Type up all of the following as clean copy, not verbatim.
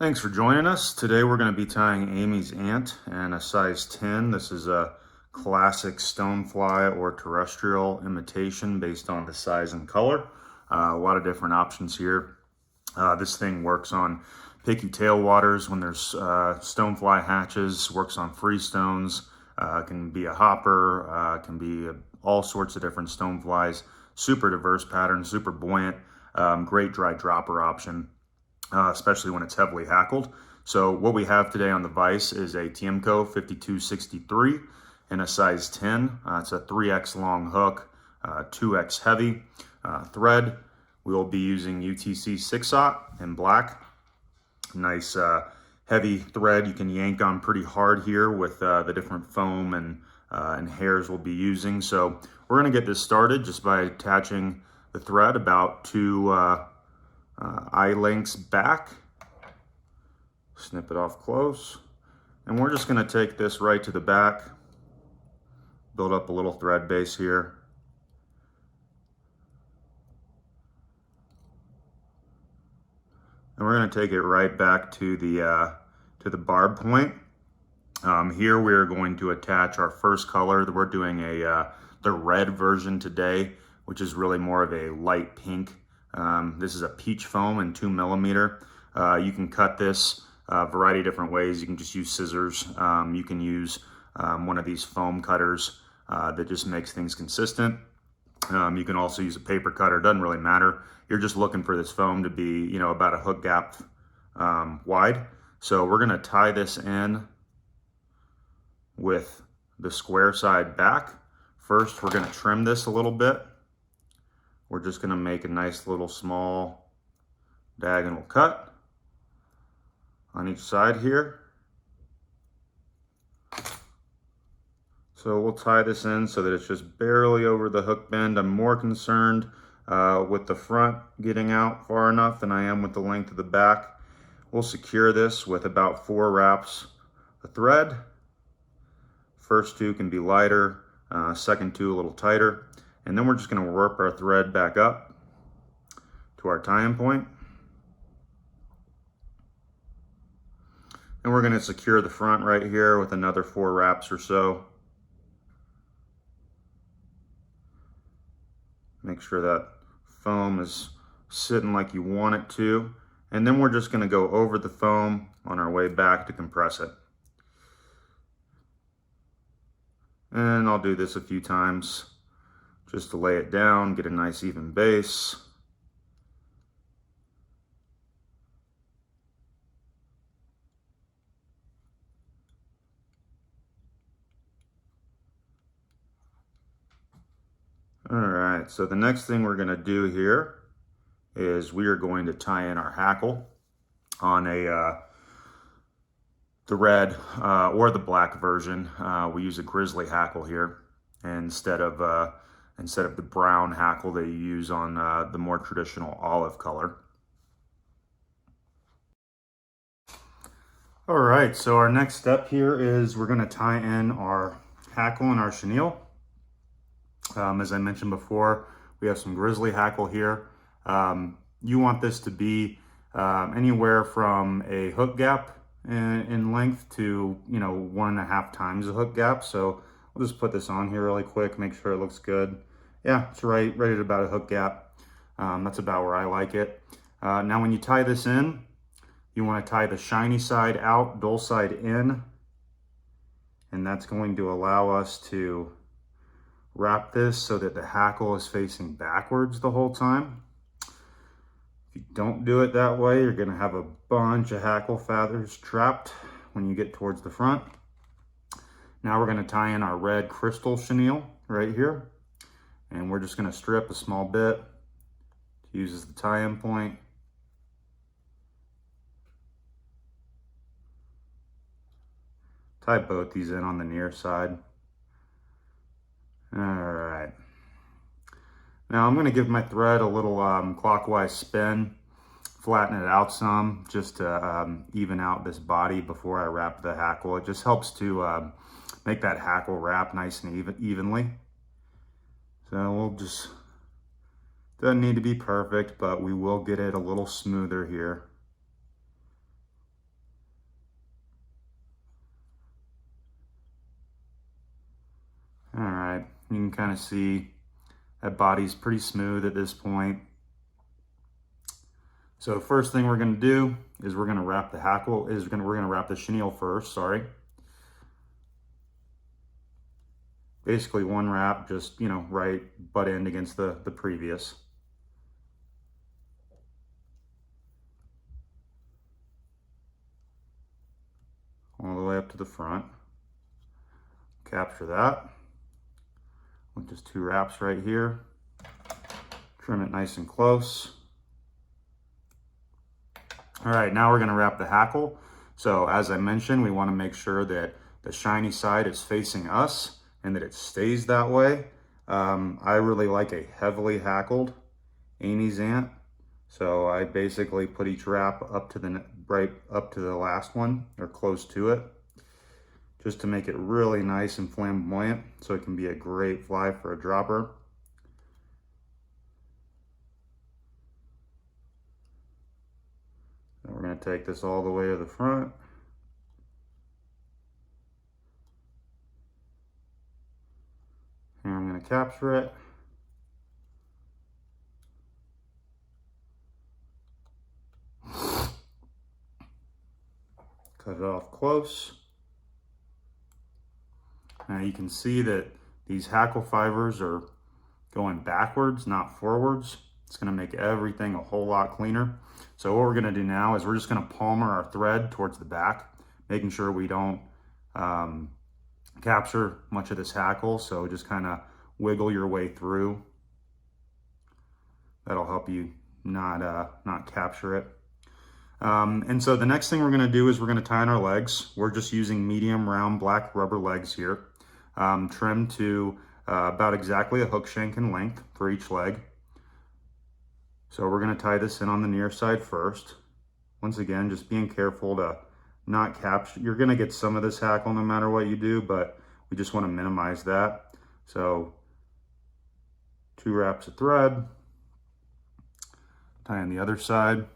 Thanks for joining us. Today we're going to be tying Amy's ant and a size 10. This is a classic stonefly or terrestrial imitation based on the size and color. A lot of different options here. This thing works on picky tailwaters when there's stonefly hatches, works on freestones, can be a hopper, can be all sorts of different stoneflies. Super diverse pattern, super buoyant, great dry dropper option. Especially when it's heavily hackled. So what we have today on the vise is a Tiemco 5263 in a size 10. It's a 3X long hook, 2X heavy thread. We'll be using UTC 6/0 in black. Nice heavy thread you can yank on pretty hard here with the different foam and hairs we'll be using. So we're gonna get this started just by attaching the thread about 2 eye lengths back, snip it off close, and we're just going to take this right to the back, build up a little thread base here, and we're going to take it right back to the barb point. Here we're going to attach our first color. We're doing the red version today, which is really more of a light pink. This is a peach foam in 2mm. You can cut this a variety of different ways. You can just use scissors. You can use one of these foam cutters that just makes things consistent. You can also use a paper cutter. Doesn't really matter. You're just looking for this foam to be, about a hook gap wide. So we're gonna tie this in with the square side back. First, we're gonna trim this a little bit. We're just going to make a nice little small diagonal cut on each side here. So we'll tie this in so that it's just barely over the hook bend. I'm more concerned with the front getting out far enough than I am with the length of the back. We'll secure this with about 4 wraps of thread. First 2 can be lighter, second 2 a little tighter. And then we're just going to warp our thread back up to our tie-in point. And we're going to secure the front right here with another 4 wraps or so. Make sure that foam is sitting like you want it to. And then we're just going to go over the foam on our way back to compress it. And I'll do this a few times, just to lay it down, get a nice even base. All right, so the next thing we're gonna do here is we are going to tie in our hackle on the red or the black version. We use a grizzly hackle here instead of the brown hackle that you use on the more traditional olive color. All right, so our next step here is we're gonna tie in our hackle and our chenille. As I mentioned before, we have some grizzly hackle here. You want this to be anywhere from a hook gap in length to 1.5 times a hook gap. So we'll just put this on here really quick, make sure it looks good. Yeah, it's right at about a hook gap. That's about where I like it. Now when you tie this in, you want to tie the shiny side out, dull side in, and that's going to allow us to wrap this so that the hackle is facing backwards the whole time. If you don't do it that way, you're going to have a bunch of hackle feathers trapped when you get towards the front. Now we're going to tie in our red crystal chenille right here. And we're just going to strip a small bit to use as the tie-in point. Tie both these in on the near side. All right. Now I'm going to give my thread a little clockwise spin, flatten it out some, just to even out this body before I wrap the hackle. It just helps to make that hackle wrap nice and evenly. So we'll just, doesn't need to be perfect, but we will get it a little smoother here. All right, you can kind of see that body's pretty smooth at this point. So first thing we're going to do is we're going to wrap the hackle. We're going to wrap the chenille first. Sorry. Basically one wrap, just right butt end against the previous. All the way up to the front. Capture that with just 2 wraps right here. Trim it nice and close. All right, now we're going to wrap the hackle. So as I mentioned, we want to make sure that the shiny side is facing us and that it stays that way. I really like a heavily hackled Amy's ant. So I basically put each wrap up to the last one or close to it, just to make it really nice and flamboyant so it can be a great fly for a dropper. Then we're going to take this all the way to the front. And I'm going to capture it. Cut it off close. Now you can see that these hackle fibers are going backwards, not forwards. It's going to make everything a whole lot cleaner. So what we're going to do now is we're just going to palmer our thread towards the back, making sure we don't capture much of this hackle. So just kind of wiggle your way through. That'll help you not capture it. And so the next thing we're going to do is we're going to tie in our legs. We're just using medium round black rubber legs here, trimmed to about exactly a hook shank in length for each leg. So we're going to tie this in on the near side first. Once again, just being careful to not capture. You're going to get some of this hackle no matter what you do, but we just want to minimize that. So 2 wraps of thread, tie on the other side.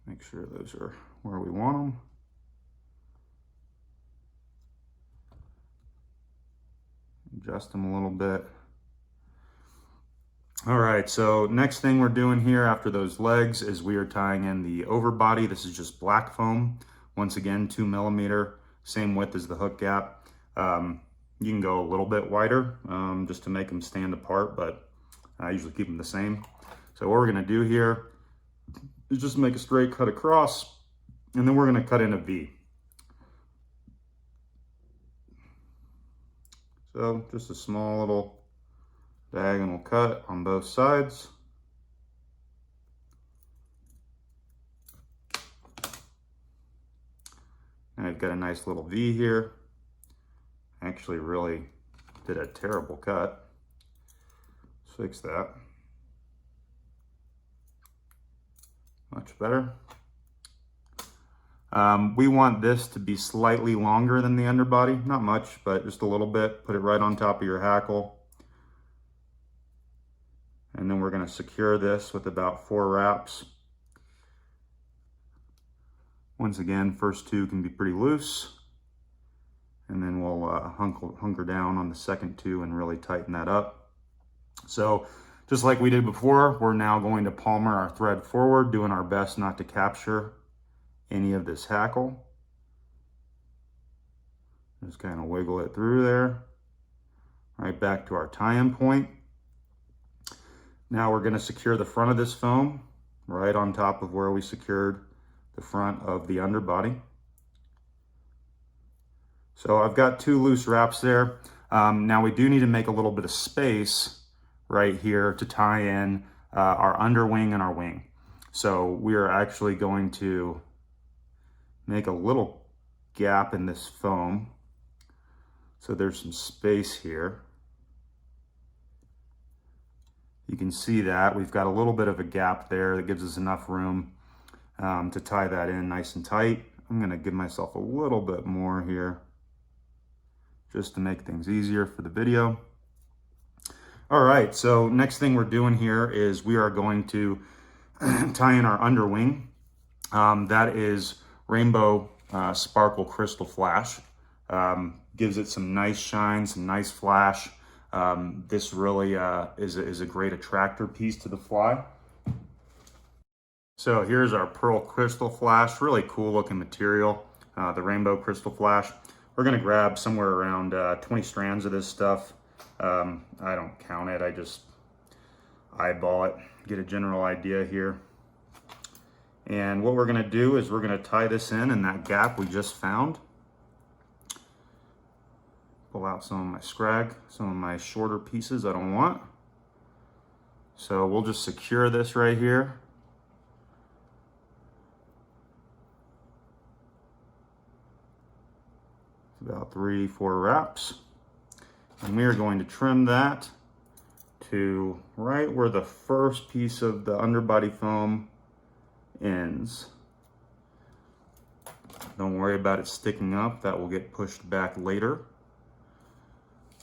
Make sure those are where we want them. Adjust them a little bit. All right, so next thing we're doing here after those legs is we are tying in the overbody. This is just black foam. Once again, 2 millimeter, same width as the hook gap. You can go a little bit wider just to make them stand apart, but I usually keep them the same. So what we're gonna do here is just make a straight cut across, and then we're gonna cut in a V. So just a small little diagonal cut on both sides. And I've got a nice little V here. I actually really did a terrible cut. Let's fix that. Much better. We want this to be slightly longer than the underbody, not much, but just a little bit. Put it right on top of your hackle. And then we're going to secure this with about 4 wraps. Once again, first 2 can be pretty loose. And then we'll hunker down on the second 2 and really tighten that up. So just like we did before, we're now going to palmer our thread forward, doing our best not to capture any of this hackle. Just kind of wiggle it through there, right back to our tie-in point. Now we're going to secure the front of this foam right on top of where we secured the front of the underbody. So I've got 2 loose wraps there. Now we do need to make a little bit of space right here to tie in our underwing and our wing. So we are actually going to make a little gap in this foam. So there's some space here. You can see that we've got a little bit of a gap there that gives us enough room to tie that in nice and tight. I'm going to give myself a little bit more here just to make things easier for the video. All right, so next thing we're doing here is we are going to tie in our underwing. That is Rainbow Sparkle Crystal Flash. Gives it some nice shine, some nice flash. This really is a great attractor piece to the fly. So here's our Pearl Crystal Flash, really cool looking material, the Rainbow Crystal Flash. We're gonna grab somewhere around 20 strands of this stuff. I don't count it, I just eyeball it, get a general idea here. And what we're gonna do is we're gonna tie this in that gap we just found. Pull out some of my scrag, some of my shorter pieces I don't want. So we'll just secure this right here. About 3-4 wraps. And we are going to trim that to right where the first piece of the underbody foam ends. Don't worry about it sticking up, that will get pushed back later.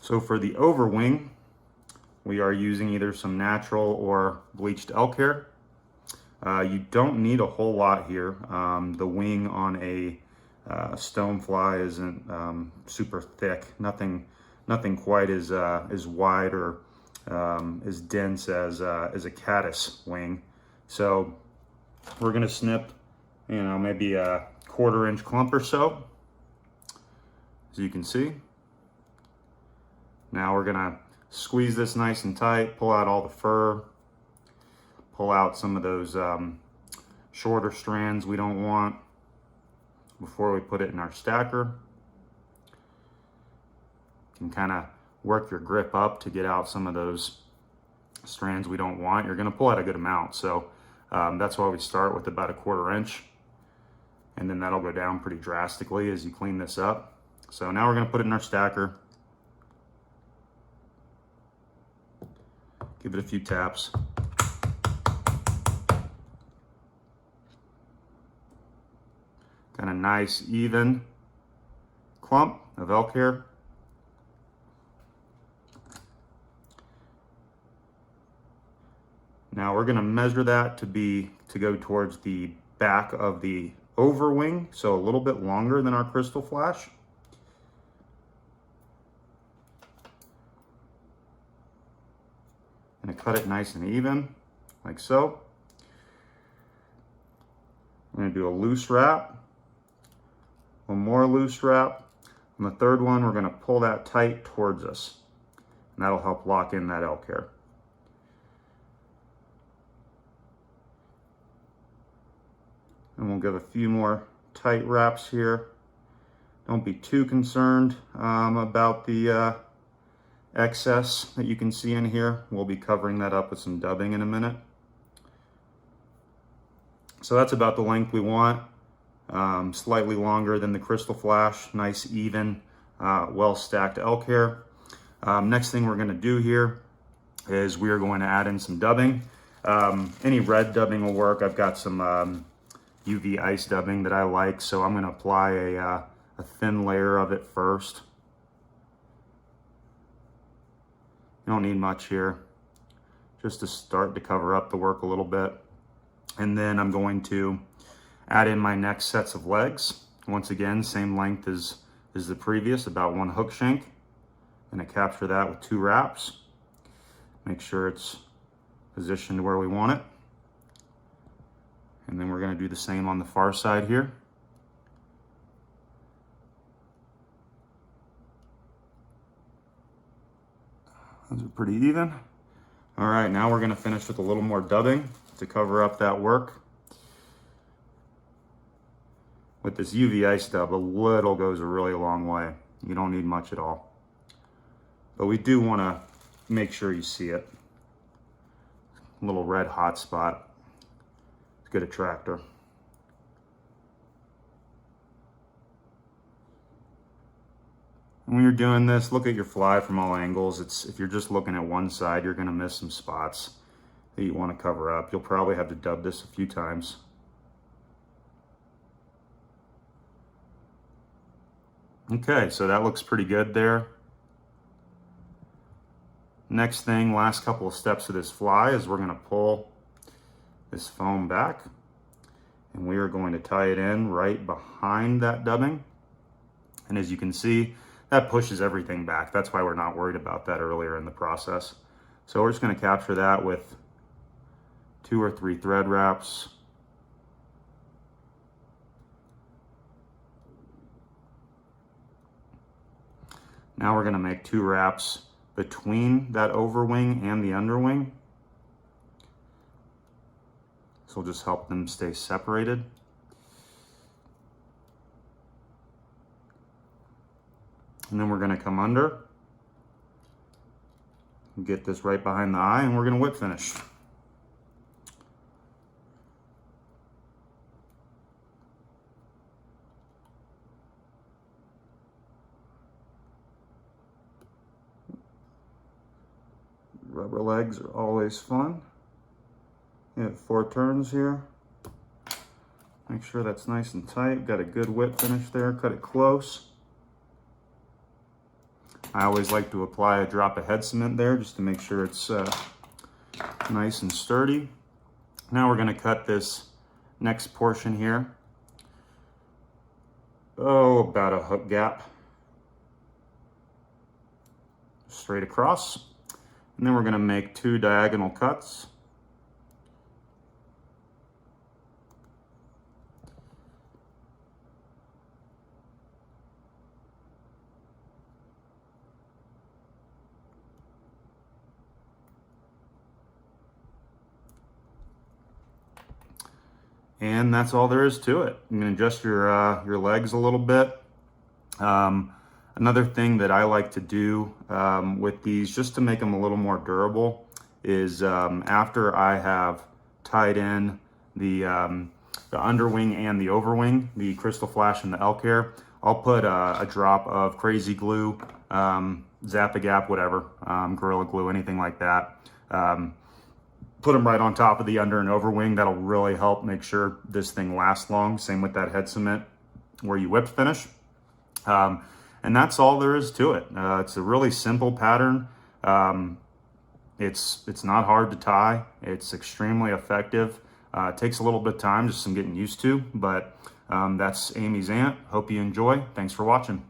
So for the overwing, we are using either some natural or bleached elk hair. You don't need a whole lot here. The wing on a stonefly isn't super thick. Nothing quite as wide or as dense as a caddis wing. So we're gonna snip, maybe a 1/4 inch clump or so, as you can see. Now we're gonna squeeze this nice and tight, pull out all the fur, pull out some of those shorter strands we don't want before we put it in our stacker. You can kind of work your grip up to get out some of those strands we don't want. You're gonna pull out a good amount, so that's why we start with about a 1/4 inch, and then that'll go down pretty drastically as you clean this up. So now we're gonna put it in our stacker. Give it a few taps. Got a nice even clump of elk hair. Now we're gonna measure that to go towards the back of the overwing, so a little bit longer than our Crystal Flash. Gonna cut it nice and even, like so. I'm gonna do a loose wrap, one more loose wrap. On the third one, we're gonna pull that tight towards us, and that'll help lock in that elk hair. And we'll give a few more tight wraps here. Don't be too concerned about the excess that you can see in here. We'll be covering that up with some dubbing in a minute. So that's about the length we want. Slightly longer than the Crystal Flash. Nice, even, well-stacked elk hair. Next thing we're gonna do here is we are going to add in some dubbing. Any red dubbing will work. I've got some UV ice dubbing that I like, so I'm gonna apply a thin layer of it first. You don't need much here, just to start to cover up the work a little bit. And then I'm going to add in my next sets of legs. Once again, same length as the previous, about 1 hook shank. I'm gonna capture that with 2 wraps. Make sure it's positioned where we want it. And then we're gonna do the same on the far side here. Those are pretty even. All right, now we're gonna finish with a little more dubbing to cover up that work. With this UV ice dub, a little goes a really long way. You don't need much at all. But we do wanna make sure you see it. A little red hot spot. It's a good attractor. When you're doing this, look at your fly from all angles. If you're just looking at one side, you're gonna miss some spots that you wanna cover up. You'll probably have to dub this a few times. Okay, so that looks pretty good there. Next thing, last couple of steps of this fly is we're gonna pull this foam back. And we are going to tie it in right behind that dubbing. And as you can see, that pushes everything back. That's why we're not worried about that earlier in the process. So we're just going to capture that with 2 or 3 thread wraps. Now we're going to make 2 wraps between that overwing and the underwing. This will just help them stay separated. And then we're going to come under, get this right behind the eye, and we're going to whip finish. Rubber legs are always fun. You have 4 turns here. Make sure that's nice and tight. Got a good whip finish there. Cut it close. I always like to apply a drop of head cement there just to make sure it's nice and sturdy. Now we're going to cut this next portion here. About a hook gap. Straight across. And then we're going to make 2 diagonal cuts. And that's all there is to it. I'm going to adjust your legs a little bit. Another thing that I like to do with these, just to make them a little more durable, is after I have tied in the underwing and the overwing, the Crystal Flash and the elk hair, I'll put a drop of Crazy Glue, Zap-A-Gap, whatever, Gorilla Glue, anything like that. Put them right on top of the under and overwing. That'll really help make sure this thing lasts long. Same with that head cement where you whip finish. And that's all there is to it. It's a really simple pattern. It's not hard to tie. It's extremely effective. It takes a little bit of time, just some getting used to, but that's Amy's Ant. Hope you enjoy. Thanks for watching.